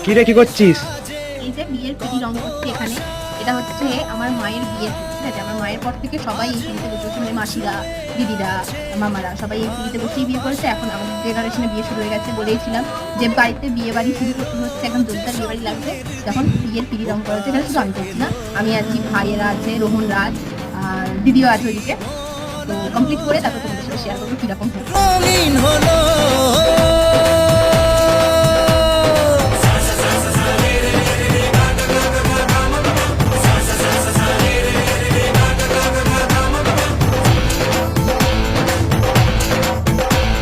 কি রে, কি করছিস? এই যে বিয়ের পিড়ি রং করছে এখানে, এটা হচ্ছে আমার মায়ের বিয়ের পিড়ি, ঠিক আছে? আমার মায়ের পর থেকে সবাই এই পিড়িতে বসে বসে, মানে মাসিরা, দিদিরা, মামারা সবাই এই পিড়িতে বসেই বিয়ে করেছে। এখন আমাদের জেনারেশনে বিয়ে শুরু হয়ে গেছে। বলেইছিলাম যে বাড়িতে বিয়ে বাড়ি শুরু হচ্ছে, এখন জোরদার বিয়ে বাড়ি লাগবে, যখন বিয়ের পিড়ি রং করা হচ্ছে। এখানে শুধু আমি করছি না, আমি আছি, ভাইয়েরা আছে, রোহন রাজ আর দিদিও আছে ওইদিকে। তো কমপ্লিট করে তারপর তোমাদের সাথে শেয়ার করবো কিরকম হচ্ছে।